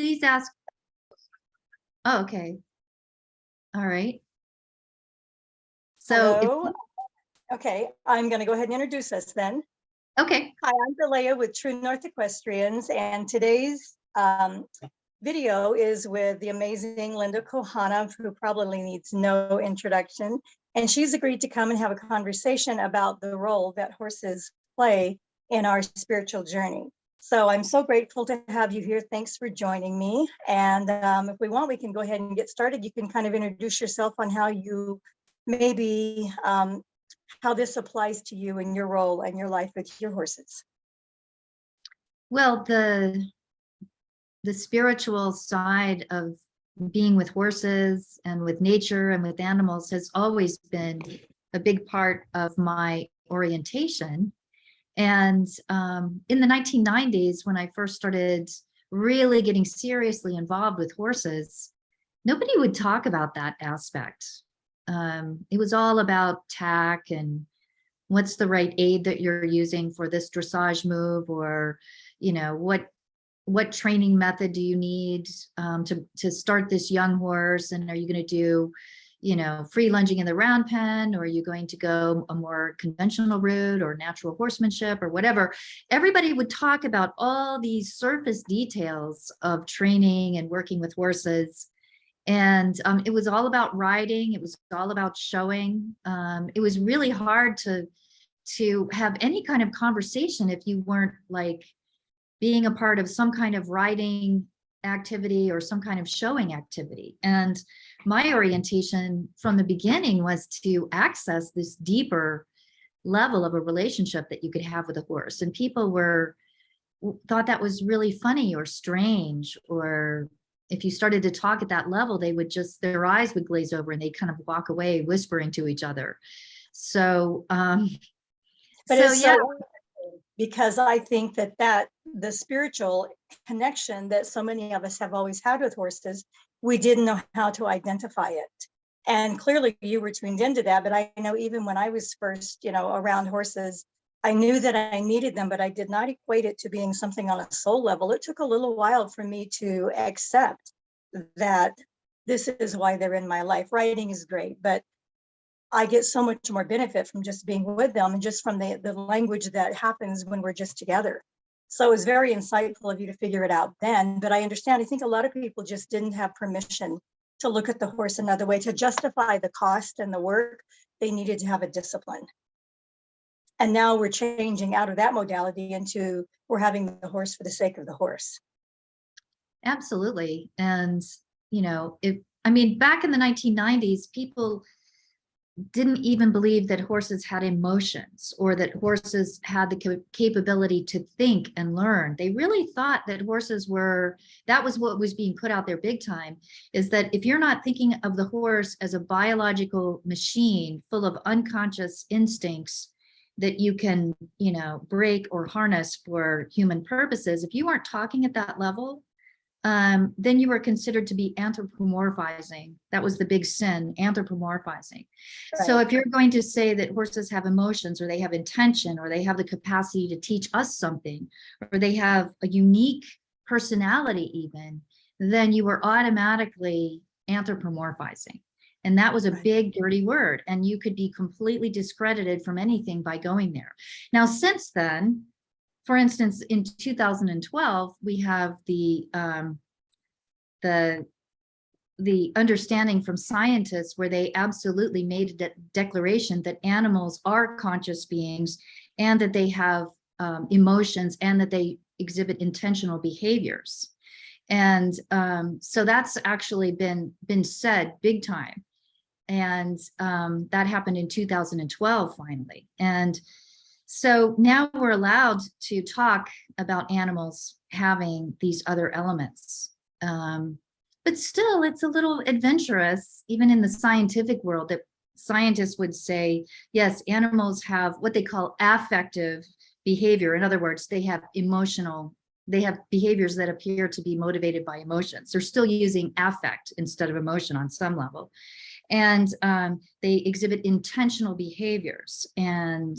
please ask. Oh, okay. All right. So, Hello. Okay, I'm going to go ahead and introduce us then. okay. Hi, I'm Delia with True North Equestrians, and today's video is with the amazing Linda Kohanov, who probably needs no introduction. And she's agreed to come and have a conversation about the role that horses play in our spiritual journey. So I'm so grateful to have you here. Thanks for joining me. And if we want, we can go ahead and get started. You can kind of introduce yourself on how you maybe how this applies to you in your role and your life with your horses. Well, the spiritual side of being with horses and with nature and with animals has always been a big part of my orientation. And in the 1990s, when I first started really getting seriously involved with horses, nobody would talk about that aspect. It was all about tack and what's the right aid that you're using for this dressage move, or, you know, what training method do you need to start this young horse? And are you going to do, you know, free lunging in the round pen, or are you going to go a more conventional route or natural horsemanship or whatever? Everybody would talk about all these surface details of training and working with horses. And it was all about riding. It was all about showing. It was really hard to have any kind of conversation if you weren't like being a part of some kind of riding activity or some kind of showing activity. And my orientation from the beginning was to access this deeper level of a relationship that you could have with a horse. And people thought that was really funny or strange, or if you started to talk at that level, they would just, their eyes would glaze over and they kind of walk away whispering to each other. So, yeah. Because I think that the spiritual connection that so many of us have always had with horses, we didn't know how to identify it. And clearly you were tuned into that, but I know even when I was first, you know, around horses, I knew that I needed them, but I did not equate it to being something on a soul level. It took a little while for me to accept that this is why they're in my life. Riding is great, but I get so much more benefit from just being with them and just from the language that happens when we're just together. So it was very insightful of you to figure it out then, but I understand, I think a lot of people just didn't have permission to look at the horse another way, to justify the cost and the work. They needed to have a discipline. And now we're changing out of that modality into we're having the horse for the sake of the horse. Absolutely. And, you know, I mean, back in the 1990s, people didn't even believe that horses had emotions or that horses had the capability to think and learn. They really thought that horses that was what was being put out there big time, is that if you're not thinking of the horse as a biological machine full of unconscious instincts that you can, you know, break or harness for human purposes, if you weren't talking at that level, then you were considered to be anthropomorphizing. That was the big sin, anthropomorphizing. Right. So if you're going to say that horses have emotions, or they have intention, or they have the capacity to teach us something, or they have a unique personality even, then you were automatically anthropomorphizing. And that was a big dirty word. And you could be completely discredited from anything by going there. Now, since then, for instance, in 2012, we have the understanding from scientists where they absolutely made a declaration that animals are conscious beings, and that they have emotions, and that they exhibit intentional behaviors. And so that's actually been said big time. And that happened in 2012 finally. And so now we're allowed to talk about animals having these other elements. But still, it's a little adventurous, even in the scientific world, that scientists would say, yes, animals have what they call affective behavior. In other words, they have behaviors that appear to be motivated by emotions. They're still using affect instead of emotion on some level. And they exhibit intentional behaviors, and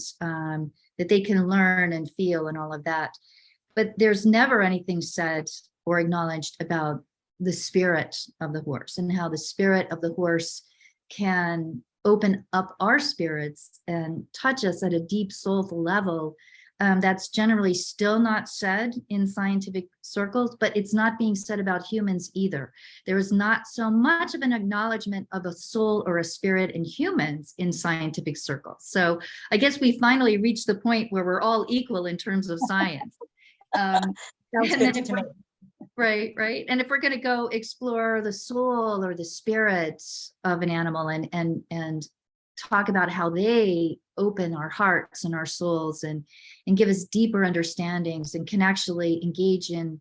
that they can learn and feel and all of that. But there's never anything said or acknowledged about the spirit of the horse and how the spirit of the horse can open up our spirits and touch us at a deep soulful level. That's generally still not said in scientific circles, but it's not being said about humans either. There is not so much of an acknowledgement of a soul or a spirit in humans in scientific circles. So I guess we finally reached the point where we're all equal in terms of science. Sounds And good then to me. right. And if we're going to go explore the soul or the spirit of an animal and talk about how they open our hearts and our souls and give us deeper understandings and can actually engage in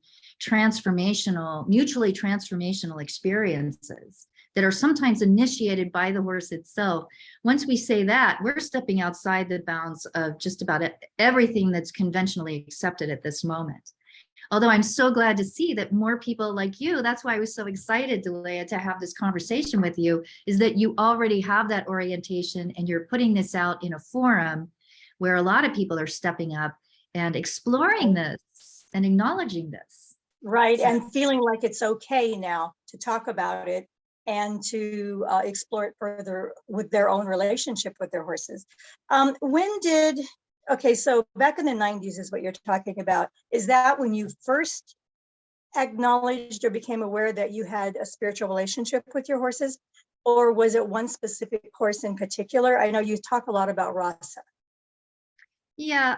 mutually transformational experiences that are sometimes initiated by the horse itself. Once we say that, we're stepping outside the bounds of just about everything that's conventionally accepted at this moment. Although I'm so glad to see that more people like you, that's why I was so excited, Delia, to have this conversation with you, is that you already have that orientation and you're putting this out in a forum where a lot of people are stepping up and exploring this and acknowledging this. Right, and feeling like it's okay now to talk about it and to explore it further with their own relationship with their horses. Okay, so back in the 90s is what you're talking about. Is that when you first acknowledged or became aware that you had a spiritual relationship with your horses? Or was it one specific horse in particular? I know you talk a lot about Rasa. Yeah,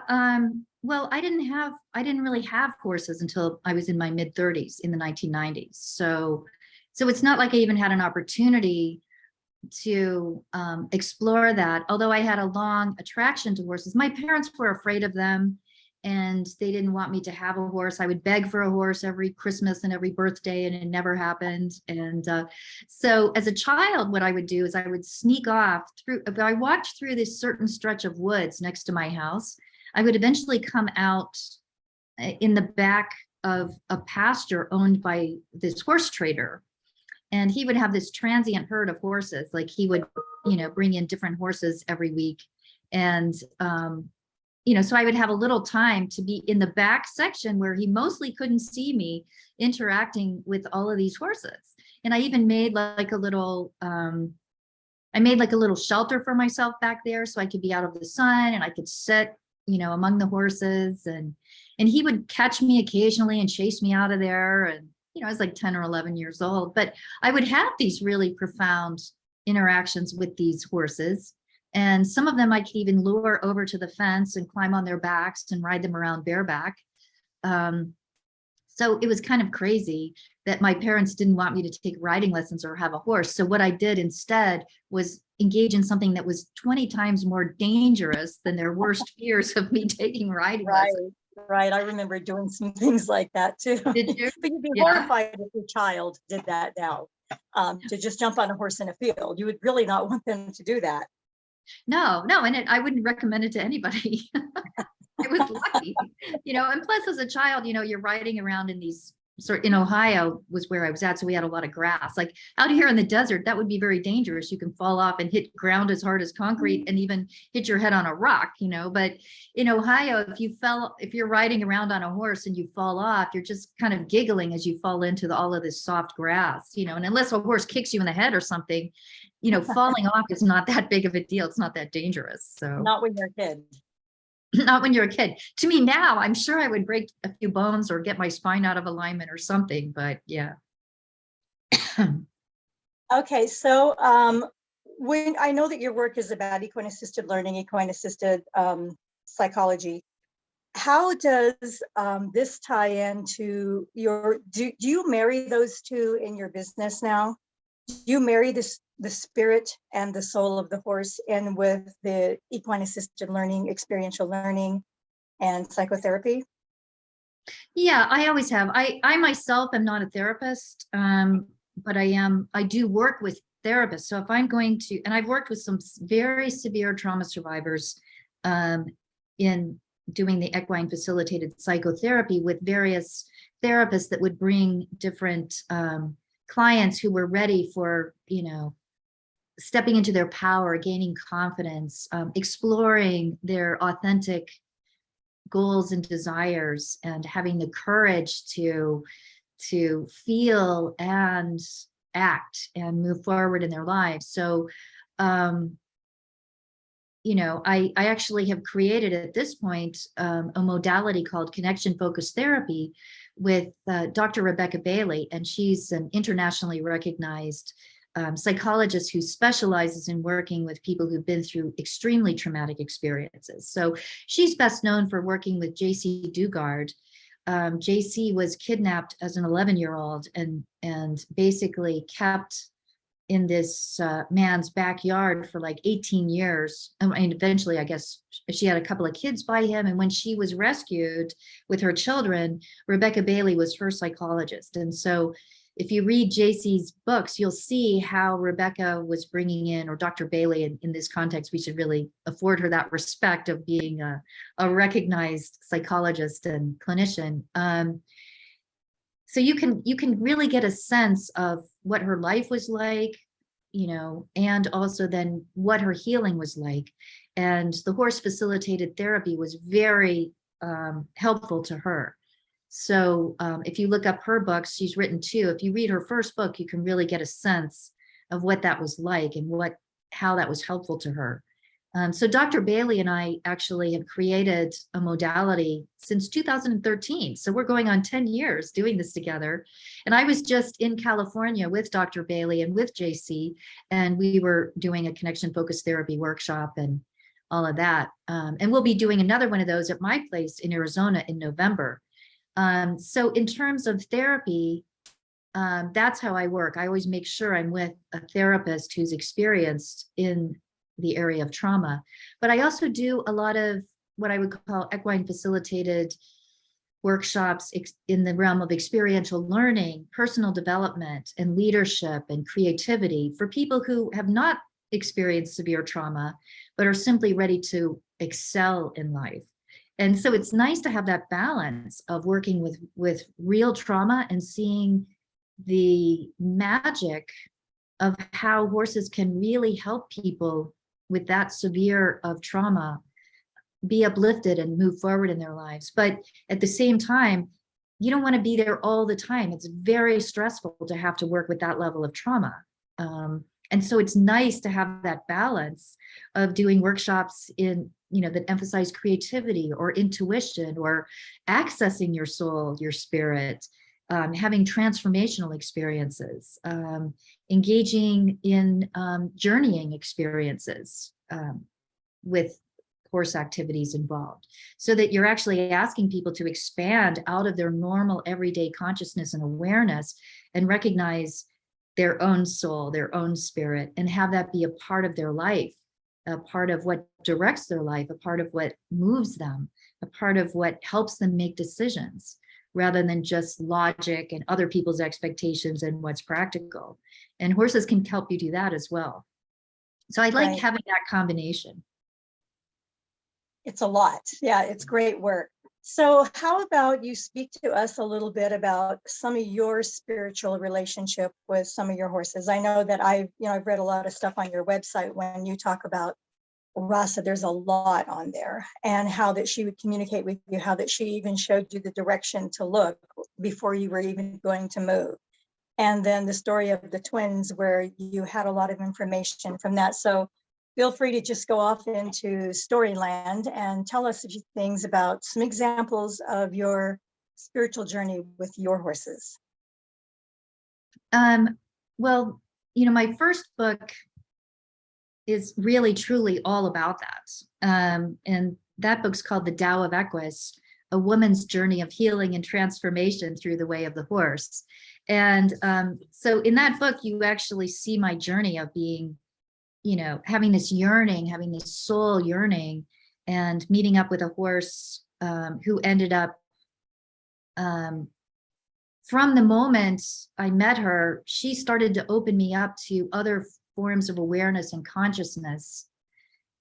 well, I didn't really have horses until I was in my mid 30s in the 1990s. So it's not like I even had an opportunity to explore that. Although I had a long attraction to horses, my parents were afraid of them and they didn't want me to have a horse. I would beg for a horse every Christmas and every birthday and it never happened. And so as a child, what I would do is I would sneak off if I walked through this certain stretch of woods next to my house, I would eventually come out in the back of a pasture owned by this horse trader. And he would have this transient herd of horses. Like he would, bring in different horses every week. And, so I would have a little time to be in the back section where he mostly couldn't see me interacting with all of these horses. And I even made like a little shelter for myself back there so I could be out of the sun and I could sit, among the horses. And he would catch me occasionally and chase me out of there. And I was like 10 or 11 years old, but I would have these really profound interactions with these horses. And some of them I could even lure over to the fence and climb on their backs and ride them around bareback. So it was kind of crazy that my parents didn't want me to take riding lessons or have a horse. So what I did instead was engage in something that was 20 times more dangerous than their worst fears of me taking riding lessons. Right. I remember doing some things like that too. Did you? But you'd be horrified if your child did that now, to just jump on a horse in a field. You would really not want them to do that. No, and I wouldn't recommend it to anybody. I was lucky, and plus as a child, you're riding around in these in Ohio was where I was at. So we had a lot of grass. Like out here in the desert, that would be very dangerous. You can fall off and hit ground as hard as concrete and even hit your head on a rock, but in Ohio, if you're riding around on a horse and you fall off, you're just kind of giggling as you fall into all of this soft grass, and unless a horse kicks you in the head or something, falling off is not that big of a deal. It's not that dangerous. So not when you're a kid. Not when you're a kid. To me now, I'm sure I would break a few bones or get my spine out of alignment or something, but yeah. Okay, so when I know that your work is about equine assisted learning, equine assisted psychology, how does this tie into do you marry those two in your business now? Do you marry the spirit and the soul of the horse in with the equine assisted learning, experiential learning, and psychotherapy? Yeah, I always have. I myself am not a therapist, but I do work with therapists. So if I'm going to, and I've worked with some very severe trauma survivors in doing the equine facilitated psychotherapy with various therapists that would bring different clients who were ready for, stepping into their power, gaining confidence, exploring their authentic goals and desires, and having the courage to to feel and act and move forward in their lives. So, you know, I actually have created at this point a modality called connection focused therapy with Dr. Rebecca Bailey, and she's an internationally recognized psychologist who specializes in working with people who've been through extremely traumatic experiences. So she's best known for working with JC Dugard. JC was kidnapped as an 11-year-old and basically kept in this man's backyard for like 18 years. I mean, eventually, I guess she had a couple of kids by him. And when she was rescued with her children, Rebecca Bailey was her psychologist. And so if you read JC's books, you'll see how Rebecca was bringing in, or Dr. Bailey in this context, we should really afford her that respect of being a recognized psychologist and clinician. So you can really get a sense of what her life was like, you know, and also then what her healing was like. And the horse facilitated therapy was very helpful to her. So if you look up her books, she's written two. If you read her first book, you can really get a sense of what that was like and how that was helpful to her. So Dr. Bailey and I actually have created a modality since 2013. So we're going on 10 years doing this together. And I was just in California with Dr. Bailey and with JC, and we were doing a connection focused therapy workshop and all of that. And we'll be doing another one of those at my place in Arizona in November. So in terms of therapy, that's how I work. I always make sure I'm with a therapist who's experienced in the area of trauma. But I also do a lot of what I would call equine facilitated workshops in the realm of experiential learning, personal development, and leadership and creativity for people who have not experienced severe trauma, but are simply ready to excel in life. And so it's nice to have that balance of working with real trauma and seeing the magic of how horses can really help people with that severe of trauma be uplifted and move forward in their lives. But at the same time, you don't want to be there all the time. It's very stressful to have to work with that level of trauma. And so it's nice to have that balance of doing workshops in, you know, that emphasize creativity or intuition or accessing your soul, your spirit, having transformational experiences, engaging in journeying experiences with horse activities involved, so that you're actually asking people to expand out of their normal everyday consciousness and awareness and recognize their own soul, their own spirit, and have that be a part of their life, a part of what directs their life, a part of what moves them, a part of what helps them make decisions, rather than just logic and other people's expectations and what's practical. And horses can help you do that as well. So I like having that combination. It's a lot. Yeah, it's great work. So how about you speak to us a little bit about some of your spiritual relationship with some of your horses? I know that I've read a lot of stuff on your website when you talk about Rasa. There's a lot on there, and how that she would communicate with you, how that she even showed you the direction to look before you were even going to move. And then the story of the twins, where you had a lot of information from that. So feel free to just go off into Storyland and tell us a few things about some examples of your spiritual journey with your horses. Well, you know, my first book is really truly all about that. And that book's called The Tao of Equus, A Woman's Journey of Healing and Transformation Through the Way of the Horse. And so in that book, you actually see my journey of being, you know, having this yearning, having this soul yearning, and meeting up with a horse who ended up, from the moment I met her, she started to open me up to other forms of awareness and consciousness.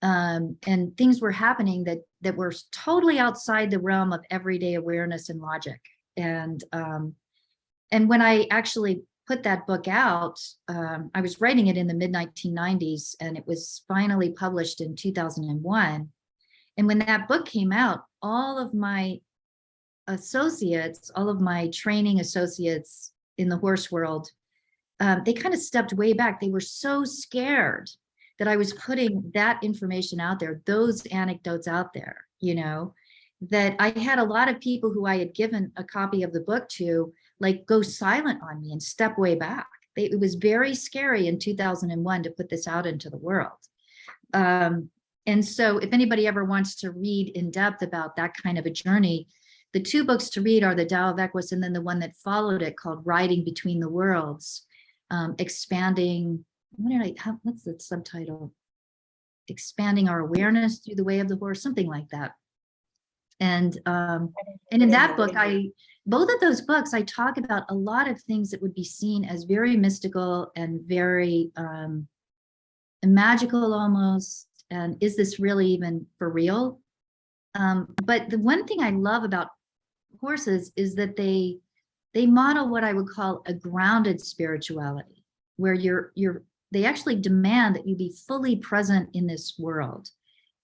And things were happening that were totally outside the realm of everyday awareness and logic. And when I actually put that book out, I was writing it in the mid-1990s, and it was finally published in 2001. And when that book came out, all of my associates, all of my training associates in the horse world, they kind of stepped way back. They were so scared that I was putting that information out there, those anecdotes out there, that I had a lot of people who I had given a copy of the book to, like, go silent on me and step way back. It was very scary in 2001 to put this out into the world. And so if anybody ever wants to read in depth about that kind of a journey, the two books to read are the Tao of Equus, and then the one that followed it called Riding Between the Worlds, expanding, what's the subtitle? Expanding Our Awareness Through the Way of the Horse, something like that. And in that book, both of those books, I talk about a lot of things that would be seen as very mystical and very magical almost. And is this really even for real? But the one thing I love about horses is that they model what I would call a grounded spirituality, where they actually demand that you be fully present in this world,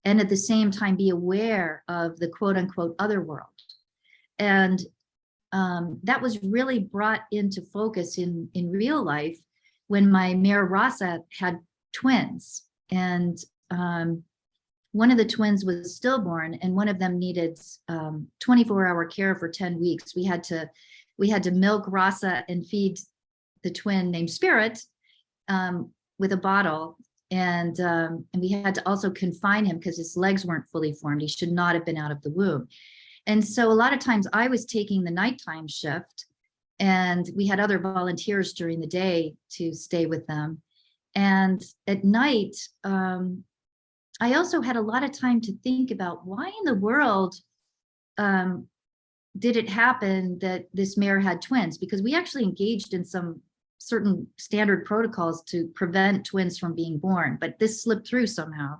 and at the same time be aware of the quote unquote other world. And that was really brought into focus in real life when my mare Rasa had twins. And one of the twins was stillborn, and one of them needed 24-hour care for 10 weeks. We had to milk Rasa and feed the twin named Spirit with a bottle. And we had to also confine him because his legs weren't fully formed. He should not have been out of the womb. And so a lot of times I was taking the nighttime shift, and we had other volunteers during the day to stay with them. And at night, I also had a lot of time to think about why in the world did it happen that this mare had twins? Because we actually engaged in some certain standard protocols to prevent twins from being born, but this slipped through somehow.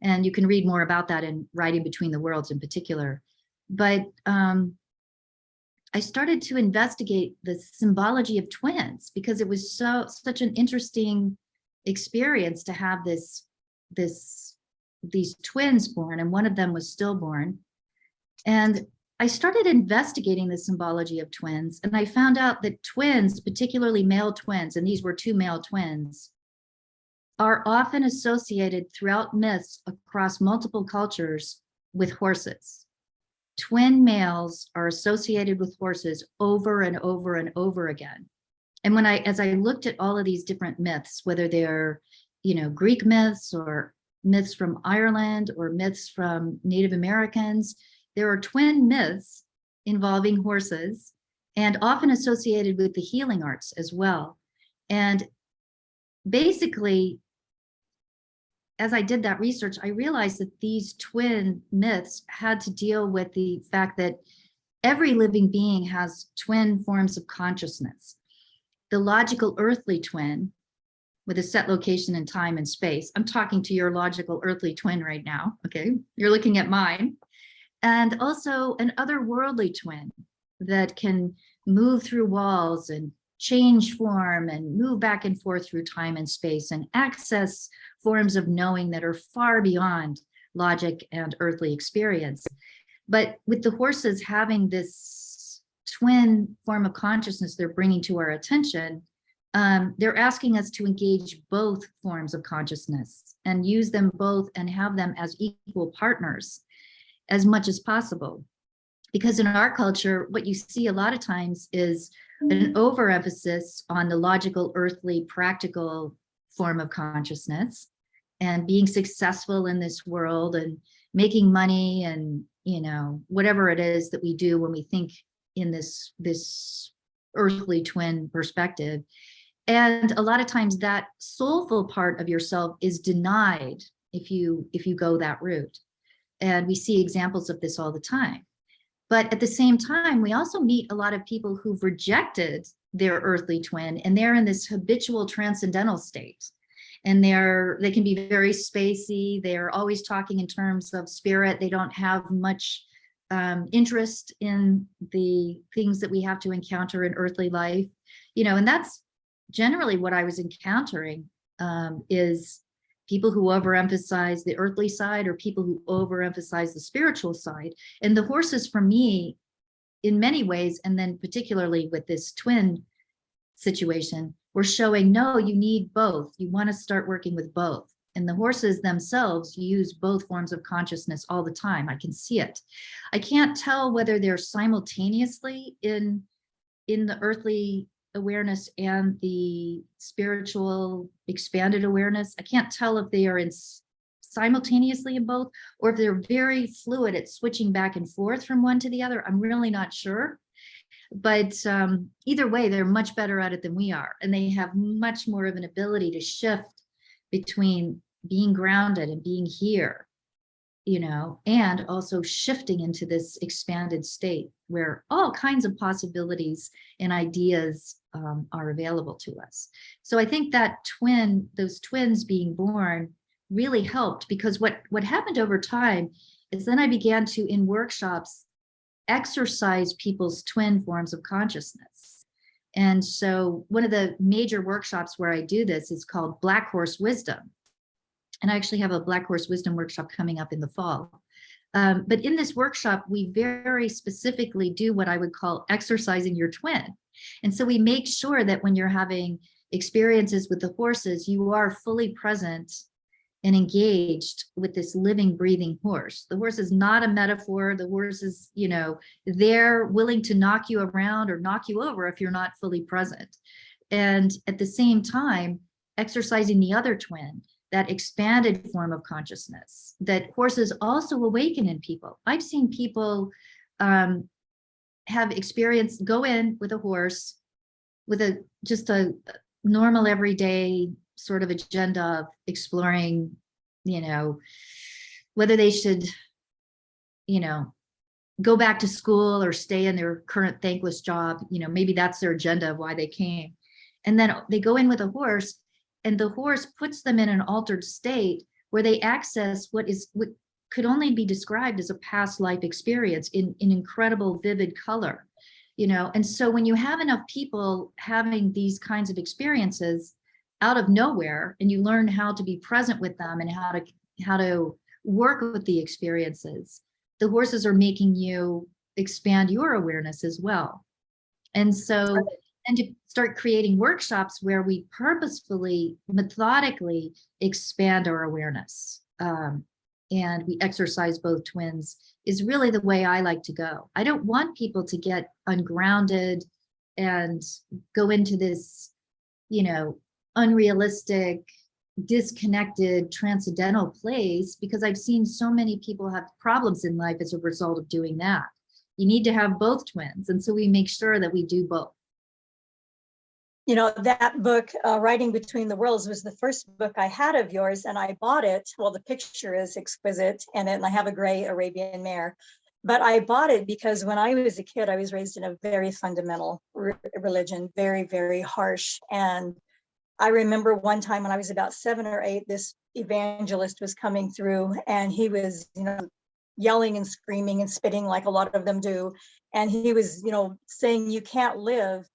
And you can read more about that in Riding Between the Worlds in particular. But I started to investigate the symbology of twins, because it was such an interesting experience to have these twins born, and one of them was stillborn. And I started investigating the symbology of twins, and I found out that twins, particularly male twins, and these were two male twins, are often associated throughout myths across multiple cultures with horses. Twin males are associated with horses over and over and over again. And as I looked at all of these different myths, whether they're, Greek myths or myths from Ireland or myths from Native Americans, there are twin myths involving horses, and often associated with the healing arts as well. And basically, as I did that research, I realized that these twin myths had to deal with the fact that every living being has twin forms of consciousness. The logical earthly twin, with a set location in time and space. I'm talking to your logical earthly twin right now, okay? You're looking at mine. And also an otherworldly twin that can move through walls and change form and move back and forth through time and space and access forms of knowing that are far beyond logic and earthly experience. But with the horses having this twin form of consciousness they're bringing to our attention, they're asking us to engage both forms of consciousness and use them both and have them as equal partners as much as possible. Because in our culture, what you see a lot of times is an overemphasis on the logical, earthly, practical form of consciousness and being successful in this world and making money and, whatever it is that we do when we think in this earthly twin perspective. And a lot of times that soulful part of yourself is denied if you go that route. And we see examples of this all the time. But at the same time, we also meet a lot of people who've rejected their earthly twin, and they're in this habitual transcendental state. And they can be very spacey. They're always talking in terms of spirit. They don't have much interest in the things that we have to encounter in earthly life. And that's generally what I was encountering, is people who overemphasize the earthly side or people who overemphasize the spiritual side. And the horses, for me, in many ways, and then particularly with this twin situation, we're showing, no, you need both. You want to start working with both. And the horses themselves use both forms of consciousness all the time. I can see it. I can't tell whether they're simultaneously in the earthly awareness and the spiritual expanded awareness. I can't tell if they are in simultaneously in both, or if they're very fluid at switching back and forth from one to the other. I'm really not sure. But either way, they're much better at it than we are. And they have much more of an ability to shift between being grounded and being here, and also shifting into this expanded state where all kinds of possibilities and ideas are available to us. So I think that those twins being born really helped, because what happened over time is then I began to, in workshops, exercise people's twin forms of consciousness. And so one of the major workshops where I do this is called Black Horse Wisdom. And I actually have a Black Horse Wisdom workshop coming up in the fall. But in this workshop, we very specifically do what I would call exercising your twin. And so we make sure that when you're having experiences with the horses, you are fully present and engaged with this living, breathing horse. The horse is not a metaphor. The horse is, they're willing to knock you around or knock you over if you're not fully present. And at the same time, exercising the other twin, that expanded form of consciousness that horses also awaken in people. I've seen people have experience, go in with a horse with just a normal everyday sort of agenda of exploring, whether they should, go back to school or stay in their current thankless job. Maybe that's their agenda of why they came. And then they go in with a horse, and the horse puts them in an altered state where they access what could only be described as a past life experience in incredible, vivid color. And so when you have enough people having these kinds of experiences out of nowhere, and you learn how to be present with them and how to work with the experiences, the horses are making you expand your awareness as well. And so, and to start creating workshops where we purposefully, methodically expand our awareness, and we exercise both twins, is really the way I like to go. I don't want people to get ungrounded and go into this, unrealistic, disconnected, transcendental place, because I've seen so many people have problems in life as a result of doing that. You need to have both twins. And so we make sure that we do both. That book, Writing Between the Worlds, was the first book I had of yours, and I bought it. Well, the picture is exquisite, and I have a gray Arabian mare. But I bought it because when I was a kid, I was raised in a very fundamental religion, very, very harsh. And I remember one time when I was about 7 or 8, this evangelist was coming through, and he was, yelling and screaming and spitting like a lot of them do. And he was, saying, you can't live.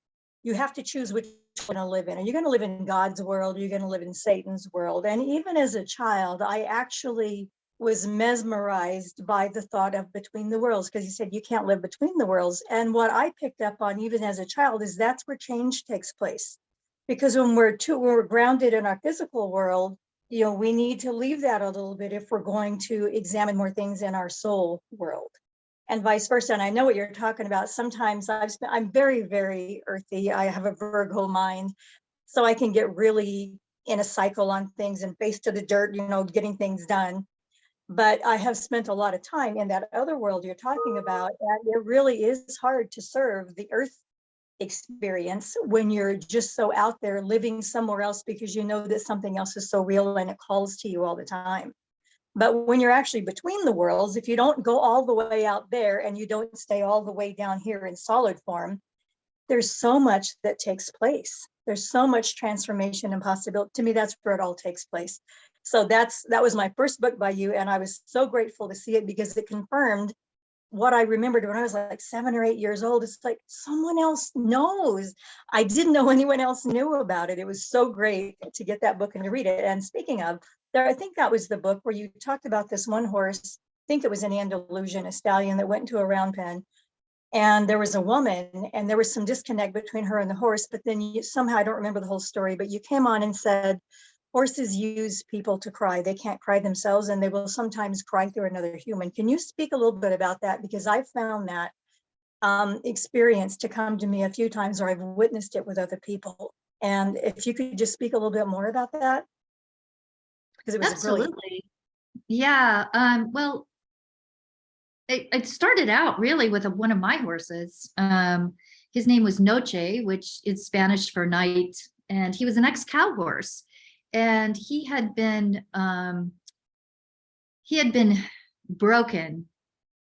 You have to choose which one to live in. Are you going to live in God's world? Or are you going to live in Satan's world? And even as a child, I actually was mesmerized by the thought of between the worlds, because he said, you can't live between the worlds. And what I picked up on, even as a child, is that's where change takes place. Because when we're grounded in our physical world, we need to leave that a little bit if we're going to examine more things in our soul world, and vice versa. And I know what you're talking about. Sometimes I'm very, very earthy. I have a Virgo mind, so I can get really in a cycle on things and face to the dirt, getting things done. But I have spent a lot of time in that other world you're talking about, and it really is hard to serve the earth experience when you're just so out there living somewhere else, because you know that something else is so real and it calls to you all the time. But when you're actually between the worlds, if you don't go all the way out there and you don't stay all the way down here in solid form, there's so much that takes place. There's so much transformation and possibility. To me, that's where it all takes place. So that was my first book by you, and I was so grateful to see it, because it confirmed what I remembered when I was like 7 or 8 years old. It's like someone else knows. I didn't know anyone else knew about it. It was so great to get that book and to read it. And speaking of, I think that was the book where you talked about this one horse. I think it was an Andalusian, a stallion that went into a round pen. and there was a woman, and there was some disconnect between her and the horse, but then you somehow, I don't remember the whole story, but you came on and said, horses use people to cry. They can't cry themselves, and they will sometimes cry through another human. Can you speak a little bit about that? Because I found that experience to come to me a few times, or I've witnessed it with other people. And if you could just speak a little bit more about that, because it was brilliant. Absolutely. Yeah. Well, it started out really with one of my horses. His name was Noche, which is Spanish for night, and he was an ex-cow horse, and he had been broken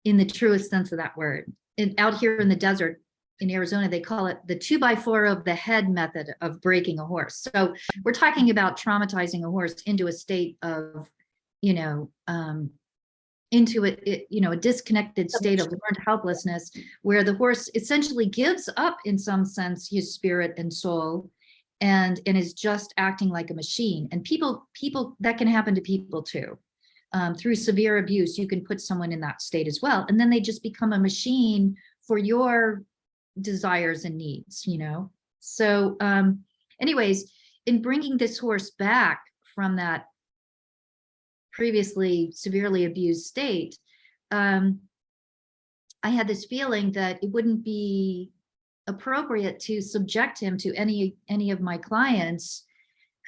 in the truest sense of that word. And out here in the desert in Arizona, they call it the 2x4 of the head method of breaking a horse. So we're talking about traumatizing a horse into a state of, into a disconnected state of learned helplessness, where the horse essentially gives up, in some sense, his spirit and soul, and is just acting like a machine. And people that can happen to people too. Through severe abuse, you can put someone in that state as well, and then they just become a machine for your desires and needs. So anyways, in bringing this horse back from that previously severely abused state, I had this feeling that it wouldn't be appropriate to subject him to any of my clients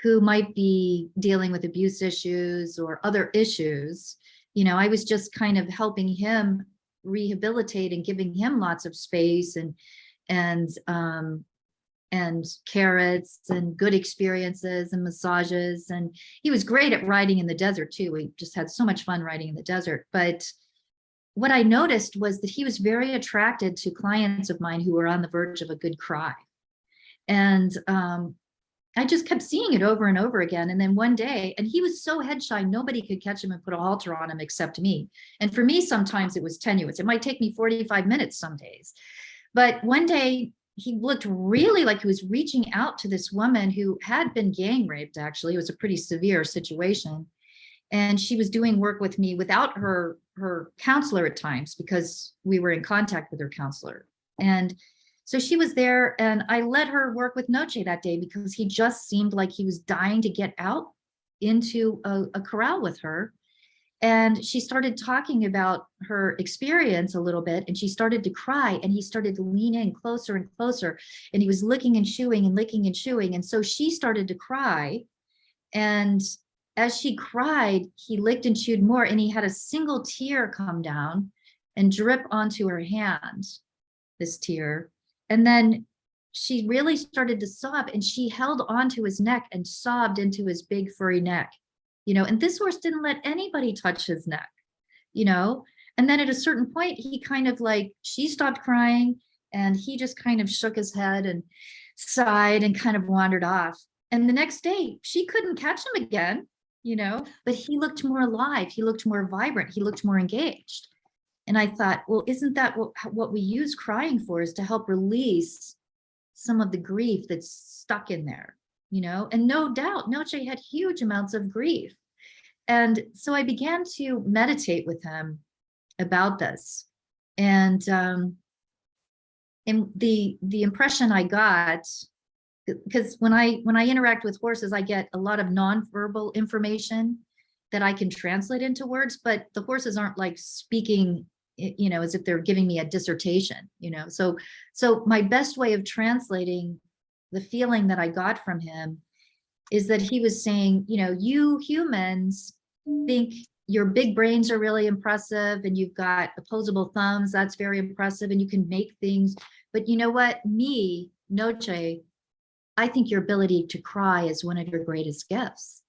who might be dealing with abuse issues or other issues. I was just kind of helping him rehabilitate and giving him lots of space and carrots and good experiences and massages. And he was great at riding in the desert too. We just had so much fun riding in the desert. But what I noticed was that he was very attracted to clients of mine who were on the verge of a good cry. And I just kept seeing it over and over again. And then one day, and he was so head shy, nobody could catch him and put a halter on him except me. And for me, sometimes it was tenuous. It might take me 45 minutes some days. But one day, he looked really like he was reaching out to this woman who had been gang raped, actually. It was a pretty severe situation. And she was doing work with me without her counselor at times, because we were in contact with her counselor. And so she was there, and I let her work with Noche that day because he just seemed like he was dying to get out into a corral with her. And she started talking about her experience a little bit, and she started to cry, and he started to lean in closer and closer, and he was licking and chewing and licking and chewing. And so she started to cry. And as she cried, he licked and chewed more, and he had a single tear come down and drip onto her hand, this tear. And then she really started to sob, and she held onto his neck and sobbed into his big furry neck, and this horse didn't let anybody touch his neck, and then at a certain point, he kind of she stopped crying, and he just kind of shook his head and sighed and kind of wandered off. And the next day, she couldn't catch him again, but he looked more alive. He looked more vibrant. He looked more engaged. And I thought, well, isn't that what we use crying for, is to help release some of the grief that's stuck in there, And no doubt, Noche had huge amounts of grief. And so I began to meditate with him about this. And the impression I got, because when I interact with horses, I get a lot of nonverbal information that I can translate into words, but the horses aren't speaking, as if they're giving me a dissertation, So my best way of translating the feeling that I got from him is that he was saying, you humans think your big brains are really impressive, and you've got opposable thumbs, that's very impressive, and you can make things. But you know what? Me, Noche, I think your ability to cry is one of your greatest gifts,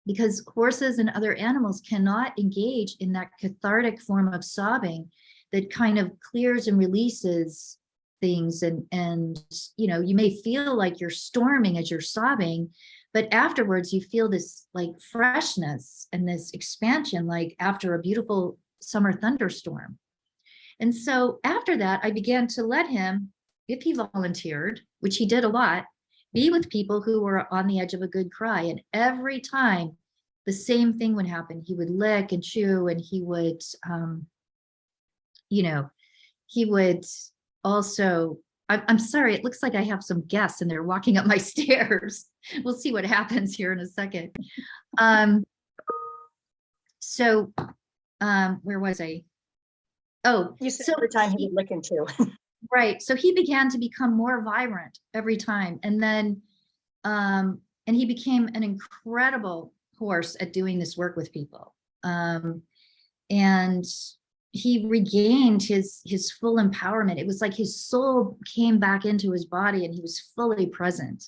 because horses and other animals cannot engage in that cathartic form of sobbing that kind of clears and releases things. And you may feel like you're storming as you're sobbing, but afterwards you feel this freshness and this expansion, like after a beautiful summer thunderstorm. And so after that, I began to let him, if he volunteered, which he did a lot, be with people who were on the edge of a good cry. And every time the same thing would happen. He would lick and chew, and he would also, I'm sorry, it looks like I have some guests and they're walking up my stairs. We'll see what happens here in a second. So where was I? Oh, You said so every time he would look into. right. So he began to become more vibrant every time. And then, and he became an incredible horse at doing this work with people. And he regained his full empowerment. It was like his soul came back into his body and he was fully present.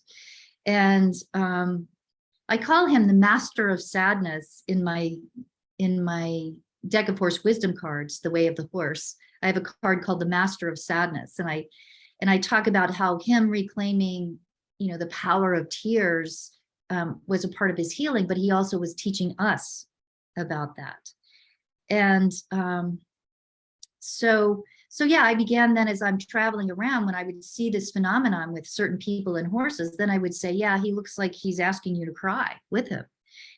And I call him the master of sadness in my deck of horse wisdom cards, the way of the horse. I have a card called the master of sadness. And I talk about how him reclaiming, the power of tears was a part of his healing, but he also was teaching us about that. And so yeah, I began then, as I'm traveling around, when I would see this phenomenon with certain people and horses, then I would say, yeah, he looks like he's asking you to cry with him.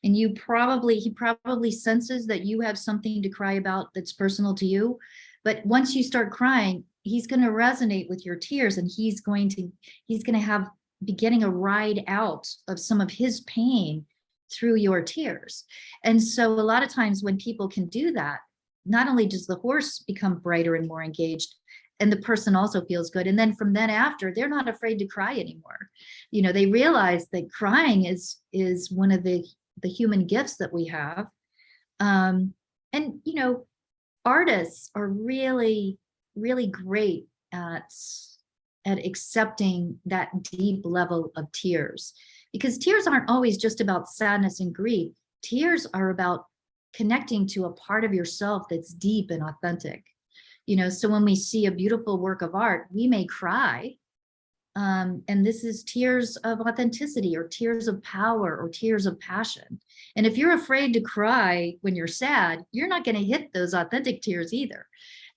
And he probably senses that you have something to cry about that's personal to you. But once you start crying, he's going to resonate with your tears, and he's going to be getting a ride out of some of his pain through your tears. And so a lot of times when people can do that, not only does the horse become brighter and more engaged, and the person also feels good. And then from then after, they're not afraid to cry anymore. They realize that crying is one of the human gifts that we have. And artists are really, really great at accepting that deep level of tears, because tears aren't always just about sadness and grief. Tears are about connecting to a part of yourself that's deep and authentic. So when we see a beautiful work of art, we may cry. And this is tears of authenticity, or tears of power, or tears of passion. And if you're afraid to cry when you're sad, you're not going to hit those authentic tears either.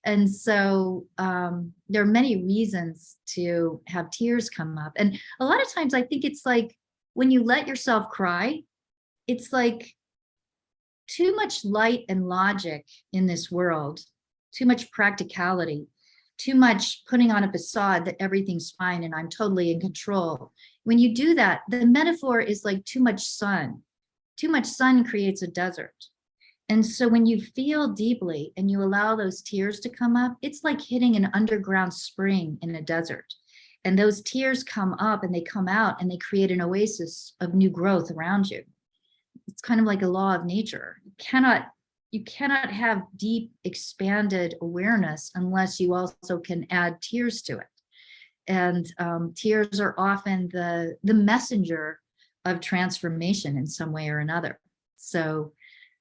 And so there are many reasons to have tears come up. And a lot of times I think it's like when you let yourself cry, it's like too much light and logic in this world, too much practicality, too much putting on a facade that everything's fine and I'm totally in control. When you do that, the metaphor is like too much sun. Too much sun creates a desert. And so when you feel deeply and you allow those tears to come up, it's like hitting an underground spring in a desert. And those tears come up and they come out and they create an oasis of new growth around you. It's kind of like a law of nature. You cannot have deep, expanded awareness unless you also can add tears to it. And tears are often the messenger of transformation in some way or another. So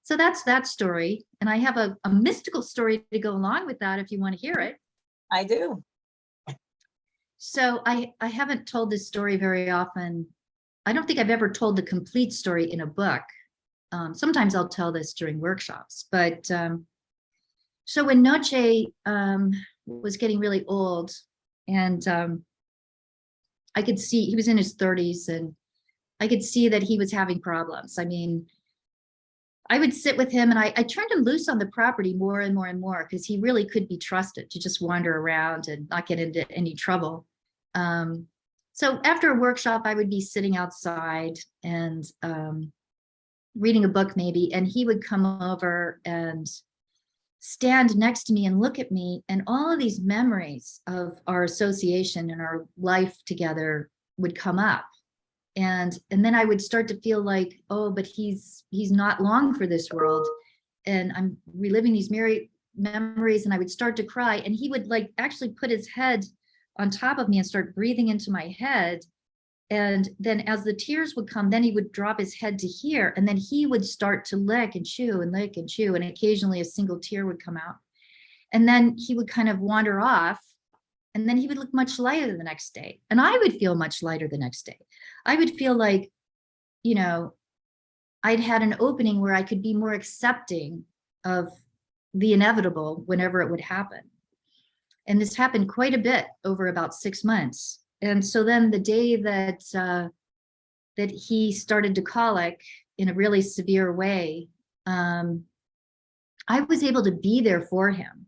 that's that story. And I have a mystical story to go along with that if you want to hear it. I do. So I haven't told this story very often. I don't think I've ever told the complete story in a book. Sometimes I'll tell this during workshops, but so when Noche was getting really old, and I could see he was in his 30s, and I could see that he was having problems. I mean, I would sit with him and I turned him loose on the property more and more and more, because he really could be trusted to just wander around and not get into any trouble. So after a workshop, I would be sitting outside and reading a book maybe, and he would come over and stand next to me and look at me, and all of these memories of our association and our life together would come up. And then I would start to feel like, oh, but he's not long for this world. And I'm reliving these memories, and I would start to cry. And he would like actually put his head on top of me and start breathing into my head. And then as the tears would come, then he would drop his head to here, and then he would start to lick and chew and lick and chew. And occasionally a single tear would come out. And then he would kind of wander off. And then he would look much lighter the next day. And I would feel much lighter the next day. I would feel like, I'd had an opening where I could be more accepting of the inevitable whenever it would happen. And this happened quite a bit over about 6 months. And so then the day that he started to colic in a really severe way, I was able to be there for him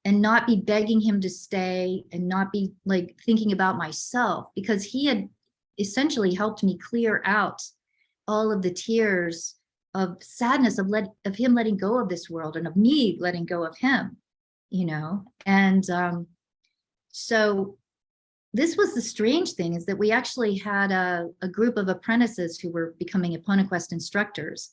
and not be begging him to stay and not be like thinking about myself, because he had essentially helped me clear out all of the tears of sadness of him letting go of this world and of me letting go of him, you know. And so this was the strange thing, is that we actually had a group of apprentices who were becoming EquineQuest instructors.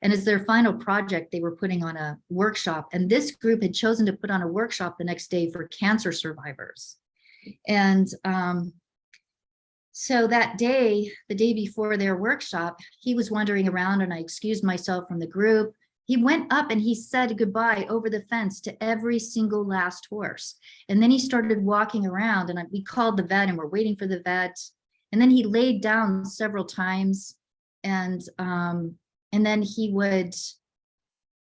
And as their final project, they were putting on a workshop. And this group had chosen to put on a workshop the next day for cancer survivors. And so that day, the day before their workshop, he was wandering around, and I excused myself from the group. He went up and he said goodbye over the fence to every single last horse. And then he started walking around, and we called the vet and we're waiting for the vet. And then he laid down several times, and then he would,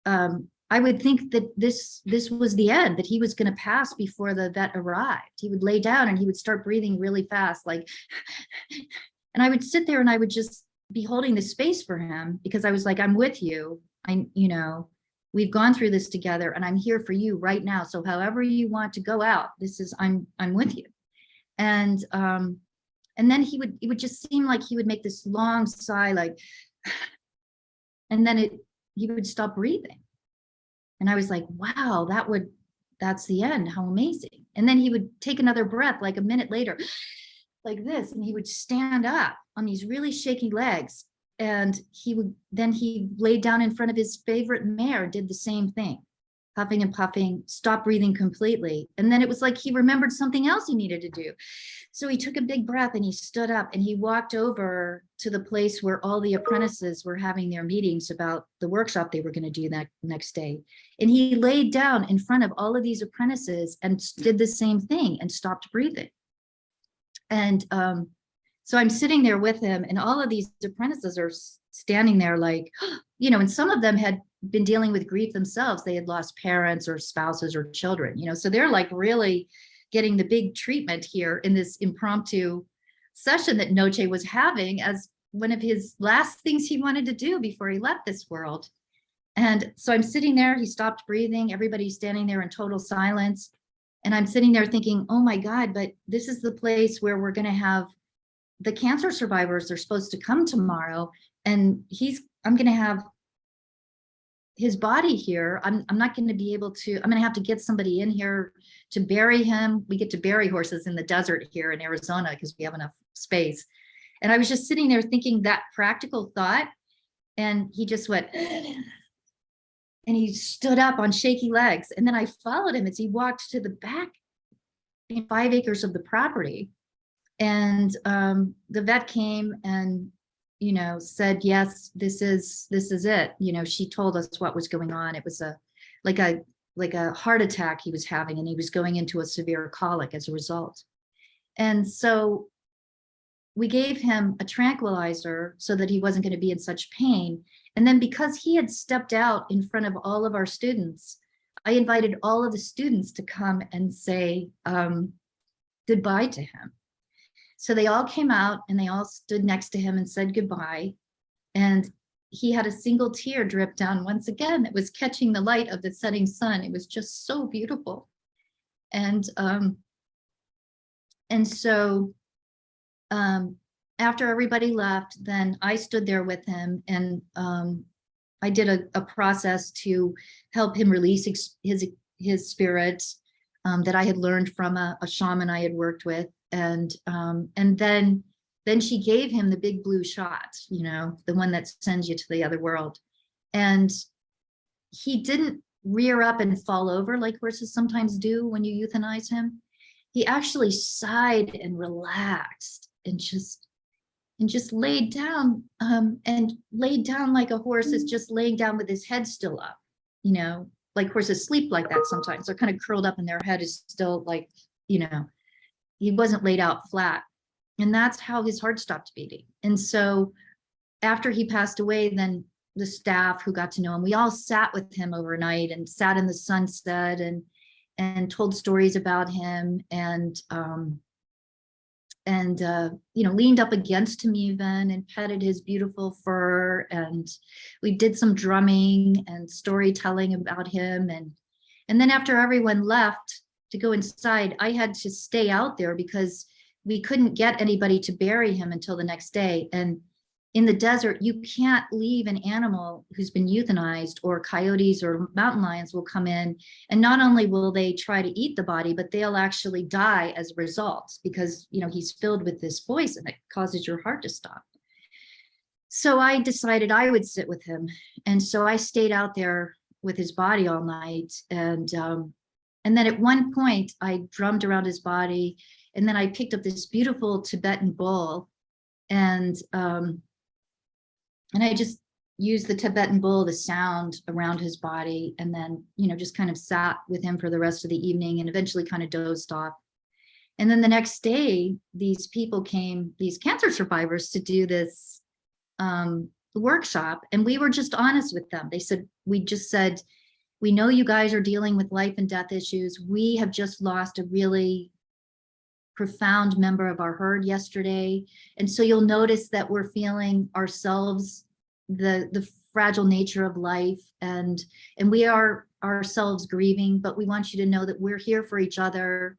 I would think that this was the end, that he was going to pass before the vet arrived. He would lay down and he would start breathing really fast, like, and I would sit there and I would just be holding the space for him, because I was like, I'm with you. You know, we've gone through this together, and I'm here for you right now. So however you want to go out, I'm with you. And then it would just seem like he would make this long sigh, like, and then he would stop breathing. And I was like, wow, that's the end. How amazing. And then he would take another breath, like a minute later, like this, and he would stand up on these really shaky legs. And he laid down in front of his favorite mare, did the same thing, puffing and puffing, stopped breathing completely. And then it was like he remembered something else he needed to do. So he took a big breath and he stood up and he walked over to the place where all the apprentices were having their meetings about the workshop they were going to do that next day. And he laid down in front of all of these apprentices and did the same thing and stopped breathing. And so I'm sitting there with him, and all of these apprentices are standing there like, you know, and some of them had been dealing with grief themselves. They had lost parents or spouses or children, you know, so they're like really getting the big treatment here in this impromptu session that Noche was having as one of his last things he wanted to do before he left this world. And so I'm sitting there, he stopped breathing, everybody's standing there in total silence. And I'm sitting there thinking, oh my God, but this is the place where we're going to have the cancer survivors are supposed to come tomorrow, and I'm going to have his body here. I'm not going to be able to, I'm going to have to get somebody in here to bury him. We get to bury horses in the desert here in Arizona because we have enough space. And I was just sitting there thinking that practical thought, and he just went, and he stood up on shaky legs. And then I followed him as he walked to the back 5 acres of the property. And the vet came and, you know, said, yes, this is it. You know, she told us what was going on. It was like a heart attack he was having, and he was going into a severe colic as a result. And so we gave him a tranquilizer so that he wasn't going to be in such pain. And then because he had stepped out in front of all of our students, I invited all of the students to come and say goodbye to him. So they all came out and they all stood next to him and said goodbye. And he had a single tear drip down once again. It was catching the light of the setting sun. It was just so beautiful. And so after everybody left, then I stood there with him, and I did a process to help him release his spirit that I had learned from a shaman I had worked with. And then she gave him the big blue shot, you know, the one that sends you to the other world. And he didn't rear up and fall over like horses sometimes do when you euthanize him. He actually sighed and relaxed and just laid down like a horse is just laying down with his head still up, you know, like horses sleep like that sometimes. They're kind of curled up and their head is still like, you know, he wasn't laid out flat. And that's how his heart stopped beating. And so after he passed away, then the staff who got to know him, we all sat with him overnight and sat in the sunset and told stories about him, and you know, leaned up against him even and petted his beautiful fur. And we did some drumming and storytelling about him. And And then after everyone left to go inside, I had to stay out there because we couldn't get anybody to bury him until the next day. And in the desert, you can't leave an animal who's been euthanized, or coyotes or mountain lions will come in. And not only will they try to eat the body, but they'll actually die as a result because, he's filled with this poison that causes your heart to stop. So I decided I would sit with him. And so I stayed out there with his body all night. And then at one point I drummed around his body, and then I picked up this beautiful Tibetan bowl, and I just used the Tibetan bowl, the sound around his body, and then, just kind of sat with him for the rest of the evening and eventually kind of dozed off. And then the next day, these people came, these cancer survivors, to do this workshop. And we were just honest with them. We just said, we know you guys are dealing with life and death issues. We have just lost a really profound member of our herd yesterday. And so you'll notice that we're feeling ourselves, the fragile nature of life, and we are ourselves grieving, but we want you to know that we're here for each other.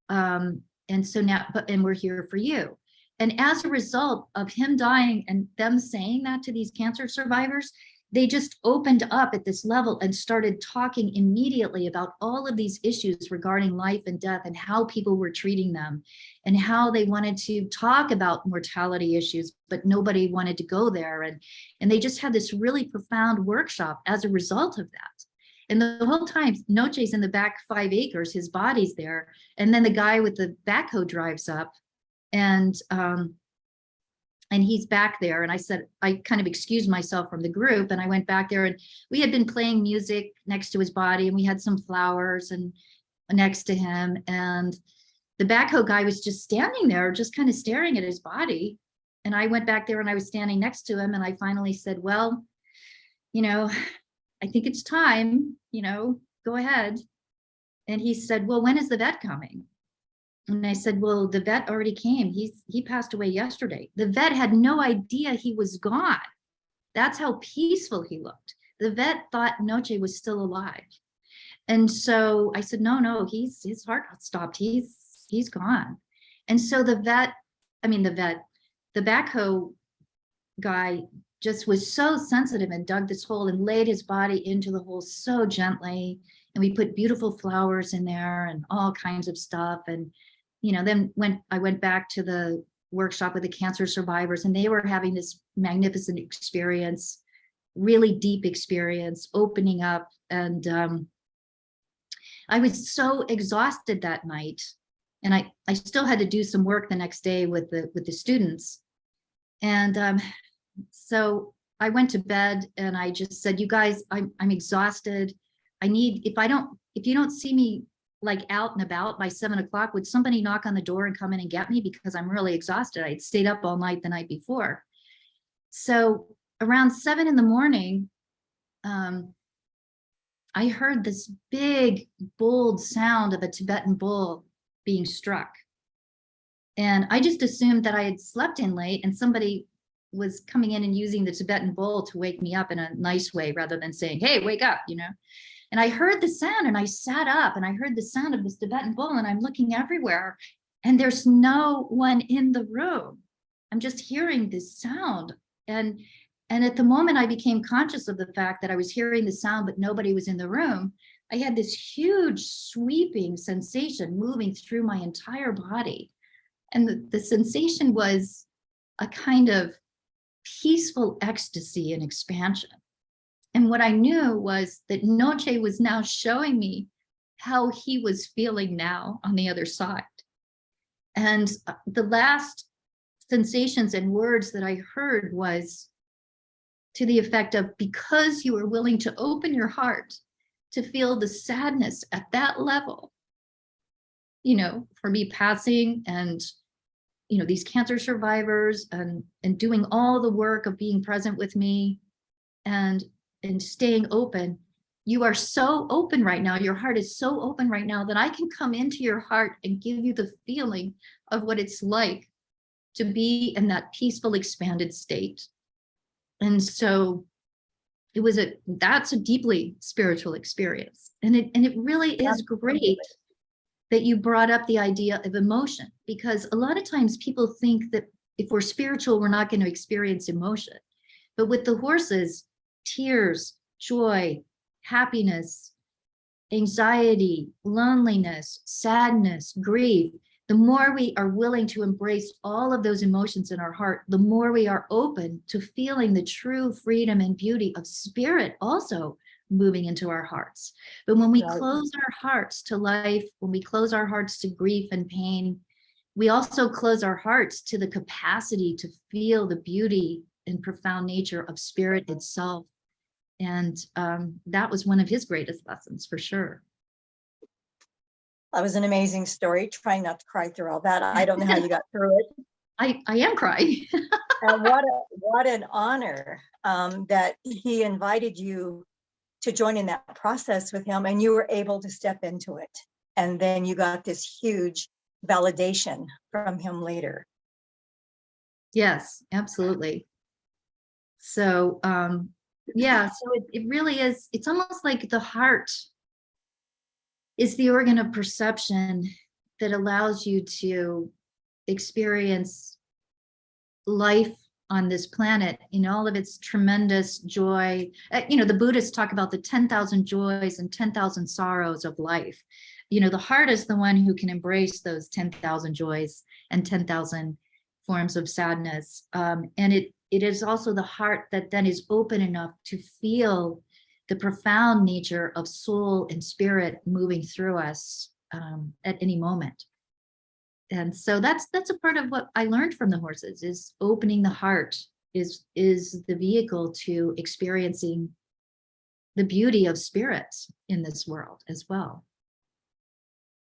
And we're here for you. And as a result of him dying and them saying that to these cancer survivors, they just opened up at this level and started talking immediately about all of these issues regarding life and death and how people were treating them and how they wanted to talk about mortality issues, but nobody wanted to go there. And they just had this really profound workshop as a result of that. And the whole time, Noche's in the back 5 acres, his body's there. And then the guy with the backhoe drives up, and he's back there. And I said, I kind of excused myself from the group, and I went back there, and we had been playing music next to his body, and we had some flowers and next to him. And the backhoe guy was just standing there, just kind of staring at his body. And I went back there and I was standing next to him, and I finally said, well, I think it's time, go ahead. And he said, well, when is the vet coming? And I said, well, the vet already came. He passed away yesterday. The vet had no idea he was gone. That's how peaceful he looked. The vet thought Noche was still alive. And so I said, no, his heart stopped. He's gone. And so the backhoe guy just was so sensitive and dug this hole and laid his body into the hole so gently. And we put beautiful flowers in there and all kinds of stuff. And, then when I went back to the workshop with the cancer survivors, and they were having this magnificent experience, really deep experience, opening up. And I was so exhausted that night. And I still had to do some work the next day with the students. And so I went to bed, and I just said, you guys, I'm exhausted. If you don't see me like out and about by 7 o'clock, would somebody knock on the door and come in and get me? Because I'm really exhausted. I'd stayed up all night the night before. So around 7 a.m, I heard this big, bold sound of a Tibetan bull being struck. And I just assumed that I had slept in late and somebody was coming in and using the Tibetan bull to wake me up in a nice way, rather than saying, hey, wake up, And I heard the sound, and I sat up, and I heard the sound of this Tibetan bull, and I'm looking everywhere, and there's no one in the room. I'm just hearing this sound. And at the moment I became conscious of the fact that I was hearing the sound, but nobody was in the room, I had this huge sweeping sensation moving through my entire body. And the sensation was a kind of peaceful ecstasy and expansion. And what I knew was that Noche was now showing me how he was feeling now on the other side. And the last sensations and words that I heard was to the effect of, because you were willing to open your heart to feel the sadness at that level, for me passing and these cancer survivors and doing all the work of being present with me and staying open, you are so open right now. Your heart is so open right now that I can come into your heart and give you the feeling of what it's like to be in that peaceful, expanded state. And so that's a deeply spiritual experience. And it really is great that you brought up the idea of emotion, because a lot of times people think that if we're spiritual, we're not going to experience emotion. But with the horses, tears, joy, happiness, anxiety, loneliness, sadness, grief, the more we are willing to embrace all of those emotions in our heart, the more we are open to feeling the true freedom and beauty of spirit also moving into our hearts. But when we close our hearts to life, when we close our hearts to grief and pain, we also close our hearts to the capacity to feel the beauty and profound nature of spirit itself. And that was one of his greatest lessons, for sure. That was an amazing story. Trying not to cry through all that. I don't know how you got through it. I am crying. And what an honor that he invited you to join in that process with him, and you were able to step into it. And then you got this huge validation from him later. Yes, absolutely. So yeah, so it really is, it's almost like the heart is the organ of perception that allows you to experience life on this planet in all of its tremendous joy. The Buddhists talk about the 10,000 joys and 10,000 sorrows of life. The heart is the one who can embrace those 10,000 joys and 10,000 forms of sadness. And it is also the heart that then is open enough to feel the profound nature of soul and spirit moving through us at any moment. And so that's a part of what I learned from the horses, is opening the heart is the vehicle to experiencing the beauty of spirit in this world as well.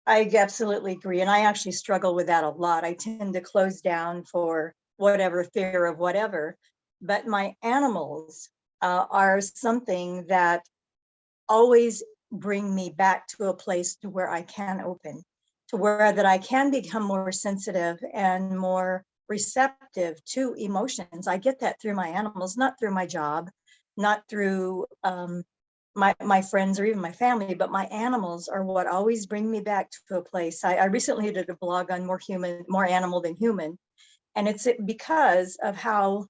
I absolutely agree. And I actually struggle with that a lot. I tend to close down for whatever, fear of whatever. But my animals are something that always bring me back to a place to where I can open, to where that I can become more sensitive and more receptive to emotions. I get that through my animals, not through my job, not through my friends or even my family, but my animals are what always bring me back to a place. I recently did a blog on more animal than human. And it's because of how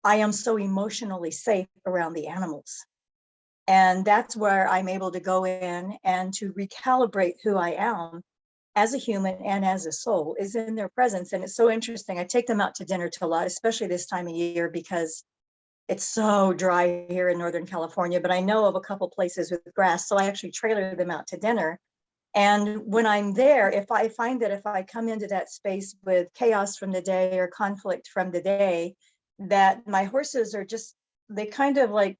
I am so emotionally safe around the animals. And that's where I'm able to go in and to recalibrate who I am as a human and as a soul, is in their presence. And it's so interesting. I take them out to dinner to a lot, especially this time of year, because it's so dry here in Northern California, but I know of a couple places with grass. So I actually trailer them out to dinner. And when I'm there, if I find that if I come into that space with chaos from the day or conflict from the day, that my horses are just, they kind of like,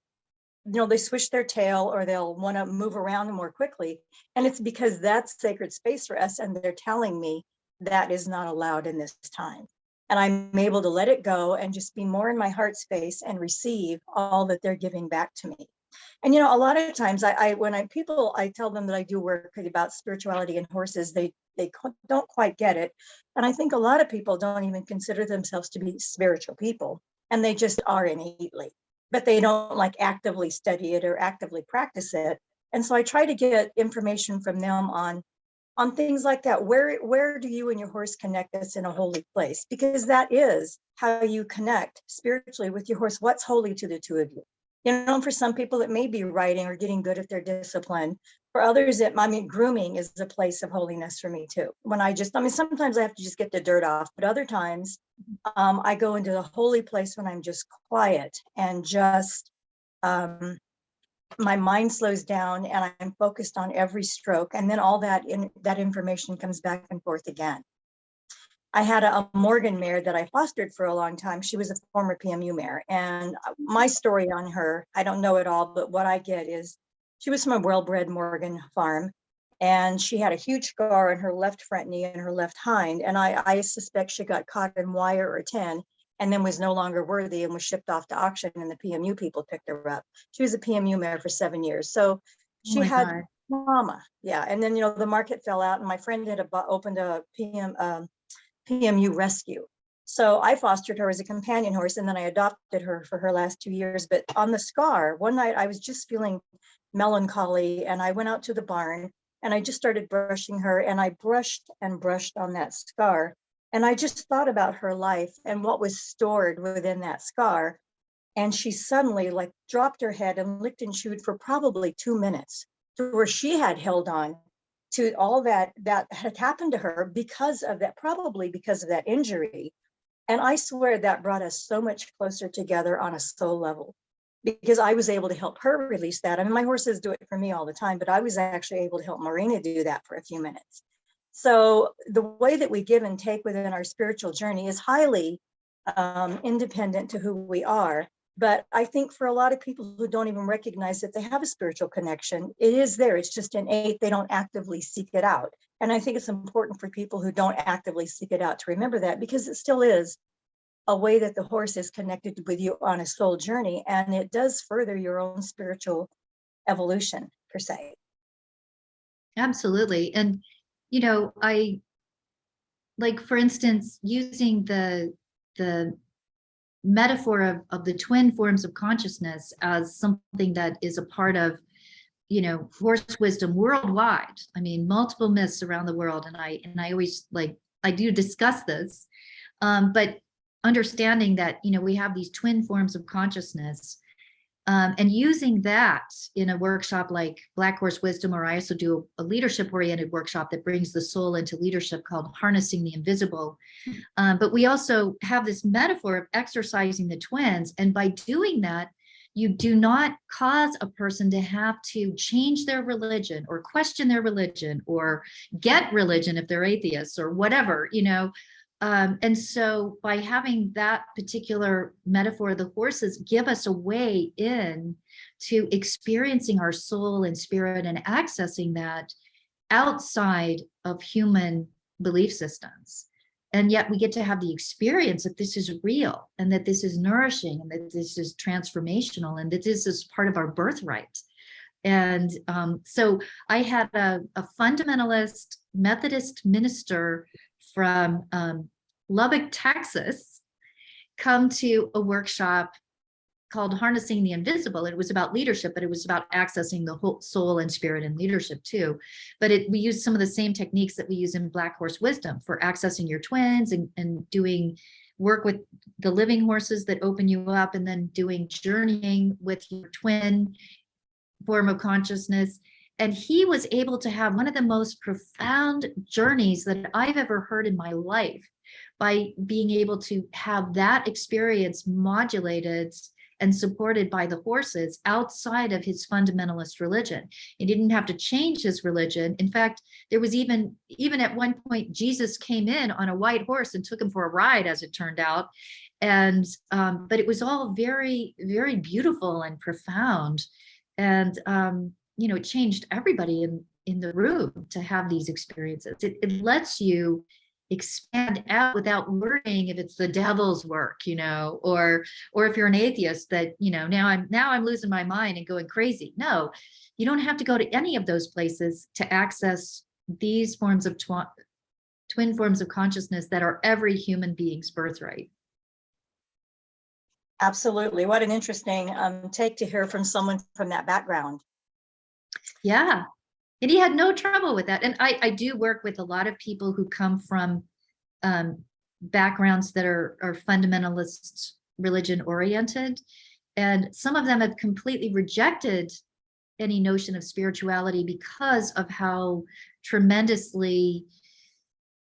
they switch their tail or they'll want to move around more quickly. And it's because that's sacred space for us. And they're telling me that is not allowed in this time. And I'm able to let it go and just be more in my heart space and receive all that they're giving back to me. And, a lot of times I tell them that I do work about spirituality and horses, they don't quite get it. And I think a lot of people don't even consider themselves to be spiritual people, and they just are innately, but they don't like actively study it or actively practice it. And so I try to get information from them on things like that. Where do you and your horse connect that's in a holy place? Because that is how you connect spiritually with your horse. What's holy to the two of you? For some people, it may be writing or getting good at their discipline. For others, grooming is a place of holiness for me too. Sometimes I have to just get the dirt off, but other times I go into the holy place when I'm just quiet and just my mind slows down and I'm focused on every stroke. And then all that information comes back and forth again. I had a Morgan mare that I fostered for a long time. She was a former PMU mare. And my story on her, I don't know it all, but what I get is she was from a well-bred Morgan farm. And she had a huge scar on her left front knee and her left hind. And I suspect she got caught in wire or tin and then was no longer worthy and was shipped off to auction, and the PMU people picked her up. She was a PMU mare for 7 years. So she had trauma. Yeah. And then, the market fell out and my friend had opened a PMU rescue. So I fostered her as a companion horse, and then I adopted her for her last 2 years. But on the Scar, one night I was just feeling melancholy, and I went out to the barn and I just started brushing her, and I brushed and brushed on that Scar. And I just thought about her life and what was stored within that Scar. And she suddenly like dropped her head and licked and chewed for probably 2 minutes, to where she had held on to all that had happened to her because of that, probably because of that injury. And I swear that brought us so much closer together on a soul level, because I was able to help her release that. I mean, my horses do it for me all the time, but I was actually able to help Marina do that for a few minutes. So the way that we give and take within our spiritual journey is highly independent to who we are. But I think for a lot of people who don't even recognize that they have a spiritual connection, it is there. It's just innate. They don't actively seek it out. And I think it's important for people who don't actively seek it out to remember that, because it still is a way that the horse is connected with you on a soul journey, and it does further your own spiritual evolution per se. Absolutely. And, I like, for instance, using the metaphor of the twin forms of consciousness as something that is a part of, horse wisdom worldwide. I mean, multiple myths around the world. And I always I do discuss this, but understanding that, we have these twin forms of consciousness, and using that in a workshop like Black Horse Wisdom, or I also do a leadership-oriented workshop that brings the soul into leadership called Harnessing the Invisible. But we also have this metaphor of exercising the twins. And by doing that, you do not cause a person to have to change their religion or question their religion or get religion if they're atheists or whatever, and so by having that particular metaphor, the horses give us a way in to experiencing our soul and spirit and accessing that outside of human belief systems. And yet we get to have the experience that this is real and that this is nourishing and that this is transformational and that this is part of our birthright. And so I had a fundamentalist Methodist minister from Lubbock, Texas, come to a workshop called Harnessing the Invisible. It was about leadership, but it was about accessing the whole soul and spirit and leadership too. But we used some of the same techniques that we use in Black Horse Wisdom for accessing your twins and doing work with the living horses that open you up, and then doing journeying with your twin form of consciousness. And he was able to have one of the most profound journeys that I've ever heard in my life, by being able to have that experience modulated and supported by the horses outside of his fundamentalist religion. He didn't have to change his religion. In fact, there was even at one point, Jesus came in on a white horse and took him for a ride, as it turned out. And but it was all very, very beautiful and profound. And it changed everybody in the room to have these experiences. It lets you expand out without worrying if it's the devil's work, or if you're an atheist that, now I'm losing my mind and going crazy. No, you don't have to go to any of those places to access these forms of twin forms of consciousness that are every human being's birthright. Absolutely. What an interesting take to hear from someone from that background. Yeah. And he had no trouble with that. And I do work with a lot of people who come from backgrounds that are fundamentalist religion oriented. And some of them have completely rejected any notion of spirituality because of how tremendously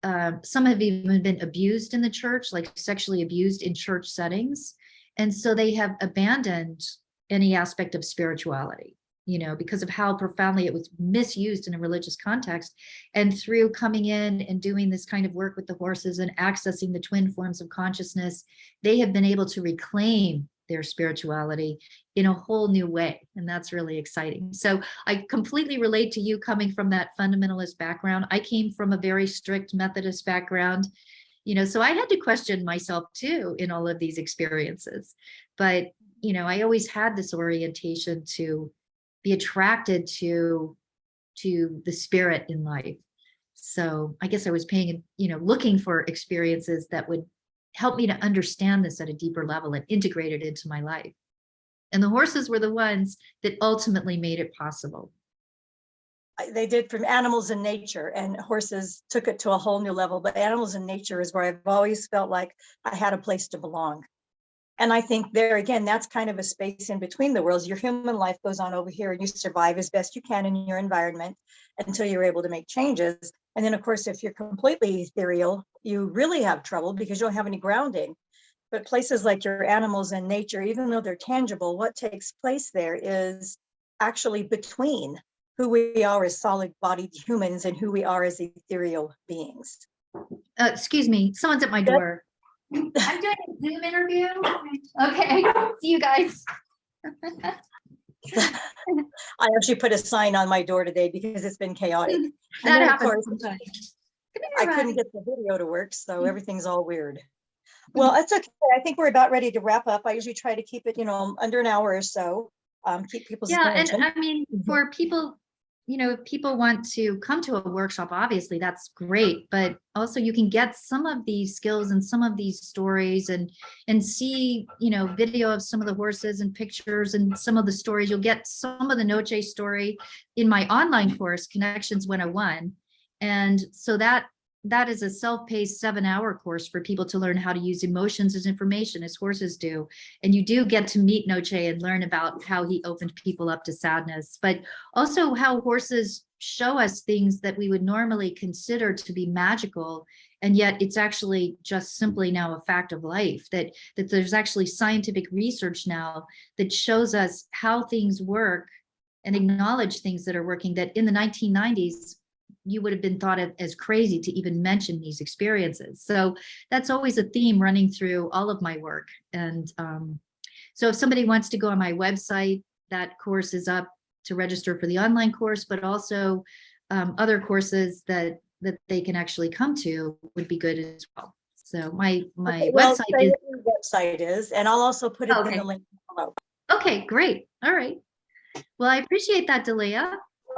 some have even been abused in the church, like sexually abused in church settings. And so they have abandoned any aspect of spirituality, because of how profoundly it was misused in a religious context. And through coming in and doing this kind of work with the horses and accessing the twin forms of consciousness, they have been able to reclaim their spirituality in a whole new way. And that's really exciting. So I completely relate to you coming from that fundamentalist background. I came from a very strict Methodist background, so I had to question myself too in all of these experiences. But, I always had this orientation to be attracted to the spirit in life. So I guess I was looking for experiences that would helped me to understand this at a deeper level and integrate it into my life. And the horses were the ones that ultimately made it possible. They did from animals in nature, and horses took it to a whole new level. But animals in nature is where I've always felt like I had a place to belong. And I think there again, that's kind of a space in between the worlds. Your human life goes on over here and you survive as best you can in your environment until you're able to make changes. And then, of course, if you're completely ethereal, you really have trouble because you don't have any grounding. But places like your animals and nature, even though they're tangible, what takes place there is actually between who we are as solid-bodied humans and who we are as ethereal beings. Excuse me, someone's at my door. I'm doing a Zoom interview. Okay, see you guys. I actually put a sign on my door today because it's been chaotic. That And happens of course, sometimes. I couldn't get the video to work, so everything's all weird. Well, it's okay. I think we're about ready to wrap up. I usually try to keep it, under an hour or so, keep people's Yeah, and attention. I mean, for people, if people want to come to a workshop, obviously that's great, but also you can get some of these skills and some of these stories and see, video of some of the horses and pictures and some of the stories. You'll get some of the Noche story in my online course, Connections 101. And so that is a self-paced 7-hour course for people to learn how to use emotions as information, as horses do. And you do get to meet Noche and learn about how he opened people up to sadness, but also how horses show us things that we would normally consider to be magical. And yet it's actually just simply now a fact of life, that there's actually scientific research now that shows us how things work and acknowledge things that are working, that in the 1990s, you would have been thought of as crazy to even mention these experiences. So that's always a theme running through all of my work. And so if somebody wants to go on my website, that course is up to register for the online course, but also other courses that they can actually come to would be good as well. So my Well, website say is, what your website is, and I'll also put it in the link below. Okay, great. All right. Well, I appreciate that, Delia.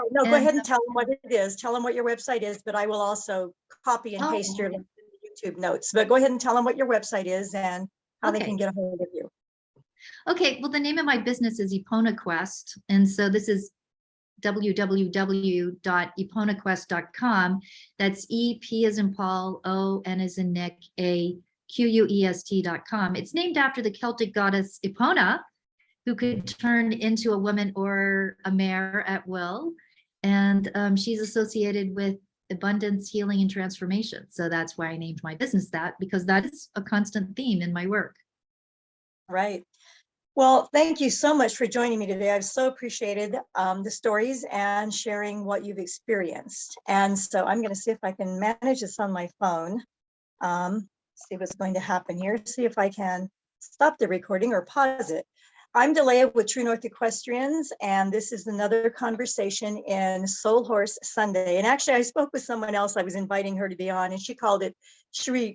No, go ahead and tell them what it is. Tell them what your website is, but I will also copy and paste your link in the YouTube notes. But go ahead and tell them what your website is and how they can get a hold of you. Okay, well, the name of my business is Epona Quest. And so this is www.eponaquest.com. That's E-P as in Paul, O-N as in Nick, A-Q-U-E-S-T.com. It's named after the Celtic goddess Epona, who could turn into a woman or a mare at will. And she's associated with abundance, healing, and transformation. So that's why I named my business that, because that is a constant theme in my work. Right. Well, thank you so much for joining me today. I've so appreciated the stories and sharing what you've experienced. And so I'm going to see if I can manage this on my phone. See what's going to happen here. See if I can stop the recording or pause it. I'm Delia with True North Equestrians, and this is another conversation in Soul Horse Sunday. And actually, I spoke with someone else. I was inviting her to be on, and she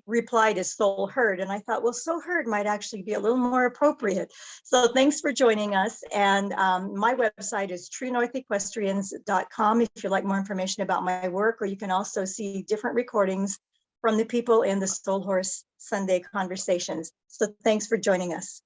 replied as Soul Herd. And I thought, well, Soul Herd might actually be a little more appropriate. So thanks for joining us. And my website is truenorthequestrians.com if you'd like more information about my work, or you can also see different recordings from the people in the Soul Horse Sunday conversations. So thanks for joining us.